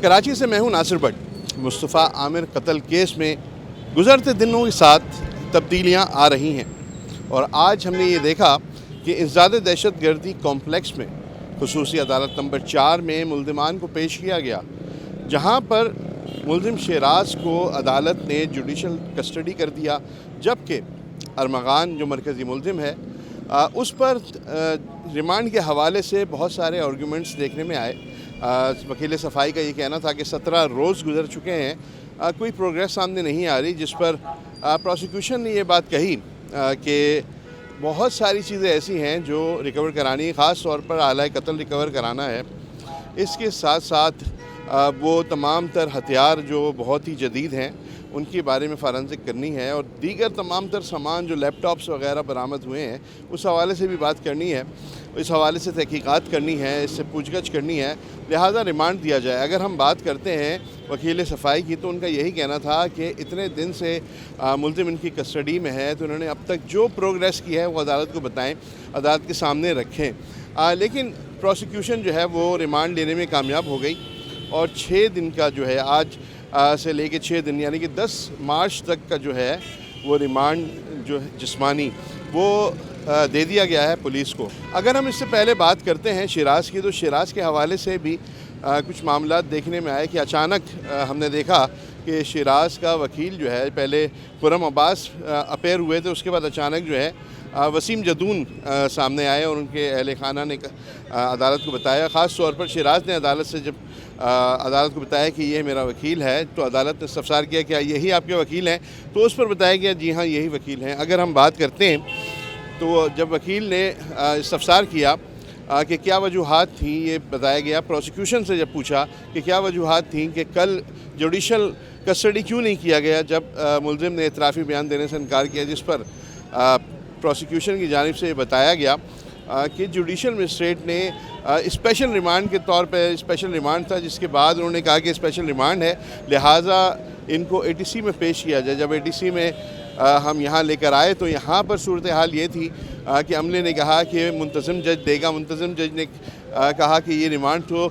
कराची से मैं हूं नासिर भट्ट। मुस्तफ़ा आमिर कत्ल केस में गुज़रते दिनों के साथ तब्दीलियां आ रही हैं और आज हमने ये देखा कि इंसदाद दहशत गर्दी कॉम्प्लेक्स में खुसूसी अदालत नंबर 4 में मुल्ज़िमान को पेश किया गया, जहां पर मुल्ज़िम शहराज को अदालत ने जुडिशल कस्टडी कर दिया, जबकि अरमगान जो मरकज़ी मुल्ज़िम है उस पर रिमांड के हवाले से बहुत सारे आर्गूमेंट्स देखने में आए। वकील सफाई का ये कहना था कि 17 रोज़ गुजर चुके हैं, कोई प्रोग्रेस सामने नहीं आ रही, जिस पर प्रोसिक्यूशन ने ये बात कही कि बहुत सारी चीज़ें ऐसी हैं जो रिकवर करानी, ख़ास तौर पर आला कत्ल रिकवर कराना है। इसके साथ साथ वो तमाम तर हथियार जो बहुत ही जदीद हैं उनके बारे में फ़ॉरेंसिक करनी है और दीगर तमाम तर सामान जो लैपटॉप्स वगैरह बरामद हुए हैं उस हवाले से भी बात करनी है, इस हवाले से तहकीकात करनी है, इससे पूछगछ करनी है, लिहाजा रिमांड दिया जाए। अगर हम बात करते हैं वकील सफाई की तो उनका यही कहना था कि इतने दिन से मुल्ज़िम इनकी कस्टडी में है, तो उन्होंने अब तक जो प्रोग्रेस की है वो अदालत को बताएं, अदालत के सामने रखें। लेकिन प्रोसिक्यूशन जो है वो रिमांड लेने में कामयाब हो गई और 6 दिन का जो है आज से लेके 6 दिन यानी कि 10 मार्च तक का जो है वो रिमांड जो है जिस्मानी वो दे दिया गया है पुलिस को। अगर हम इससे पहले बात करते हैं शहराज की, तो शहराज के हवाले से भी कुछ मामला देखने में आए कि अचानक हमने देखा कि शहराज का वकील जो है, पहले खुर्रम अब्बास अपेयर हुए थे, उसके बाद अचानक जो है वसीम जदून सामने आए और उनके अहल खाना ने अदालत को बताया। ख़ास तौर पर शहराज ने अदालत से जब अदालत को बताया कि ये मेरा वकील है, तो अदालत ने इस्तफसार किया कि यही आपके वकील हैं, तो उस पर बताया गया जी हाँ यही वकील हैं। अगर हम बात करते हैं तो जब वकील ने इस्तफसार किया कि क्या वजूहात थी, ये बताया गया। प्रोसिक्यूशन से जब पूछा कि क्या वजूहात थी कि कल जुडिशल कस्टडी क्यों नहीं किया गया, जब मुल्ज़िम ने इतराफ़ी बयान देने से इनकार किया, जिस पर प्रोसिक्यूशन की जानिब से बताया गया कि जुडिशल मजिस्ट्रेट ने स्पेशल रिमांड के तौर पर, स्पेशल रिमांड था जिसके बाद उन्होंने कहा कि स्पेशल रिमांड है, लिहाजा इनको ATC में पेश किया जाए। जब ATC में हम यहाँ लेकर आए तो यहाँ पर सूरत हाल ये थी कि अमले ने कहा कि मुंतज़िम जज देगा, मुंतज़िम जज ने कहा कि ये रिमांड तो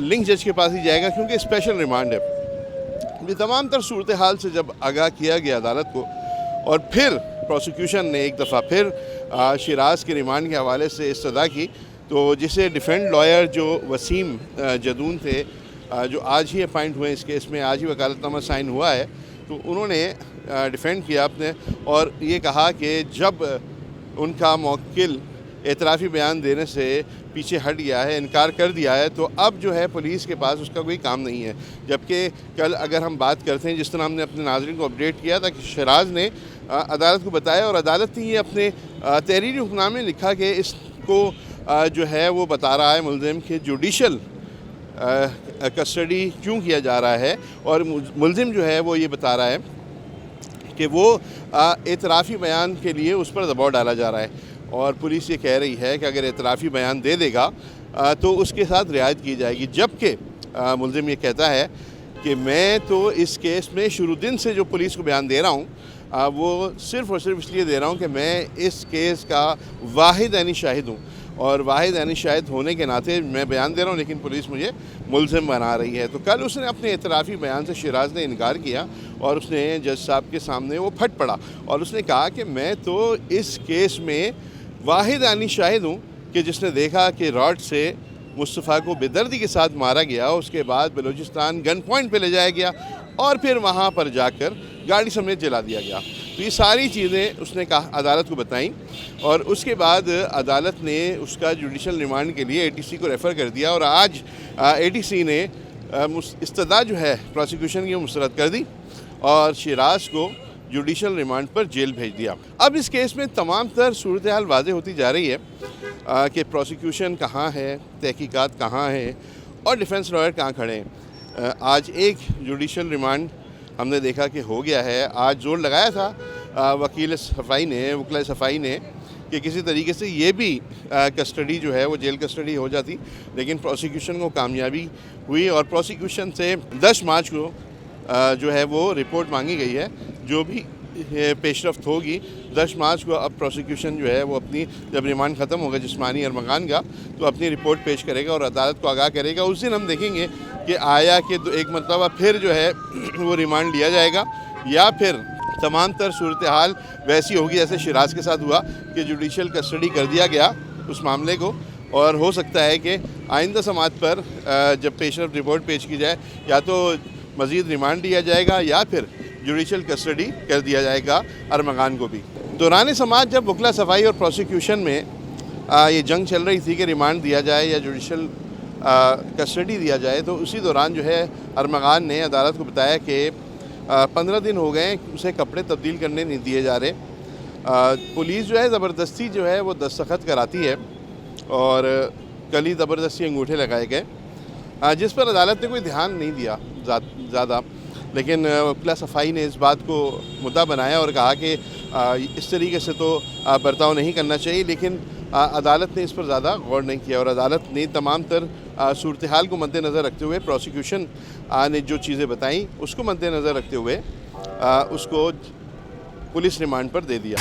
लिंक जज के पास ही जाएगा क्योंकि स्पेशल रिमांड है। ये तमाम तर सूरत हाल से जब आगाह किया गया अदालत को और फिर प्रोसिक्यूशन ने एक दफ़ा फिर शहराज के रिमांड के हवाले से इस्तदा की, तो जिसे डिफेंस लॉयर जो वसीम जदून थे, जो आज ही अपॉइंट हुए इस केस में, आज ही वकालतनामा साइन हुआ है, तो उन्होंने डिफेंड किया अपने और ये कहा कि जब उनका मौक्किल एतराफ़ी बयान देने से पीछे हट गया है, इनकार कर दिया है, तो अब जो है पुलिस के पास उसका कोई काम नहीं है। जबकि कल अगर हम बात करते हैं, जिस तरह हमने अपने नाज़रीन को अपडेट किया था कि शहराज ने अदालत को बताया और अदालत ने ये अपने तहरीरी हुक्मनामे में लिखा कि इसको जो है वो बता रहा है मुल्ज़िम कि जुडिशल कस्टडी क्यों किया जा रहा है, और मुल्ज़िम जो है वो ये बता रहा है कि वो एतराफ़ी बयान के लिए उस पर दबाव डाला जा रहा है और पुलिस ये कह रही है कि अगर एतराफ़ी बयान दे देगा तो उसके साथ रियायत की जाएगी। जबकि मुल्ज़िम ये कहता है कि मैं तो इस केस में शुरू दिन से जो पुलिस को बयान दे रहा हूँ वो सिर्फ़ और सिर्फ इसलिए दे रहा हूँ कि मैं इस केस का वाहिद ऐनी शाहिद हूँ और वाहिद ऐनी शाहिद होने के नाते मैं बयान दे रहा हूँ, लेकिन पुलिस मुझे मुल्ज़िम बना रही है। तो कल उसने अपने एतराफ़ी बयान से शहराज ने इनकार किया और उसने जज साहब के सामने वो फट पड़ा और उसने कहा कि मैं तो इस केस में वाहिद ऐनी शाहिद हूँ कि जिसने देखा कि रॉड से मुस्तफ़ा को बेदर्दी के साथ मारा गया, उसके बाद बलूचिस्तान गन पॉइंट पे ले जाया गया और फिर वहाँ पर जाकर गाड़ी समेत जला दिया गया। तो ये सारी चीज़ें उसने कहा अदालत को बताई और उसके बाद अदालत ने उसका जुडिशल रिमांड के लिए ATC को रेफ़र कर दिया और आज ATC ने इस्तदा जो है प्रोसिक्यूशन की मुस्तरद कर दी और शहराज को जुडिशल रिमांड पर जेल भेज दिया। अब इस केस में तमाम तर सूरत हाल वाज़ेह होती जा रही है कि प्रोसिक्यूशन कहाँ है, तहकीकात कहाँ है और डिफेंस लॉयर कहाँ खड़े हैं। आज एक जुडिशल रिमांड हमने देखा कि हो गया है। आज जोर लगाया था वकील सफाई ने कि किसी तरीके से ये भी कस्टडी जो है वो जेल कस्टडी हो जाती, लेकिन प्रोसिक्यूशन को कामयाबी हुई और प्रोसिक्यूशन से 10 मार्च को जो है वो रिपोर्ट मांगी गई है, जो भी पेशरफ्त होगी 10 मार्च को। अब प्रोसिक्यूशन जो है वो अपनी जब रिमांड ख़त्म होगा जिस्मानी अरमगान का, तो अपनी रिपोर्ट पेश करेगा और अदालत को आगाह करेगा। उस दिन हम देखेंगे کہ آیا کہ ایک مرتبہ پھر جو ہے وہ ریمانڈ لیا جائے گا یا پھر تمام تر صورتحال ویسی ہوگی جیسے شیراز کے ساتھ ہوا کہ جوڈیشل کسٹڈی کر دیا گیا اس معاملے کو، اور ہو سکتا ہے کہ آئندہ سماعت پر جب پیش رفت رپورٹ پیش کی جائے یا تو مزید ریمانڈ دیا جائے گا یا پھر جوڈیشل کسٹڈی کر دیا جائے گا ارمغان کو بھی۔ دوران سماعت جب وکلا صفائی اور پروسیکیوشن میں یہ جنگ چل رہی تھی کہ ریمانڈ دیا جائے یا جوڈیشل کسٹڈی دیا جائے، تو اسی دوران جو ہے ارمغان نے عدالت کو بتایا کہ 15 دن ہو گئے اسے کپڑے تبدیل کرنے نہیں دیے جا رہے، پولیس جو ہے زبردستی جو ہے وہ دستخط کراتی ہے اور کل ہی زبردستی انگوٹھے لگائے گئے، جس پر عدالت نے کوئی دھیان نہیں دیا زیادہ، لیکن وکلا صفائی نے اس بات کو مدعا بنایا اور کہا کہ اس طریقے سے تو برتاؤ نہیں کرنا چاہیے، لیکن عدالت نے اس پر زیادہ غور نہیں کیا اور عدالت نے تمام تر صورتحال کو مد نظر رکھتے ہوئے، پروسیکیوشن نے جو چیزیں بتائیں اس کو مد نظر رکھتے ہوئے اس کو پولیس ریمانڈ پر دے دیا۔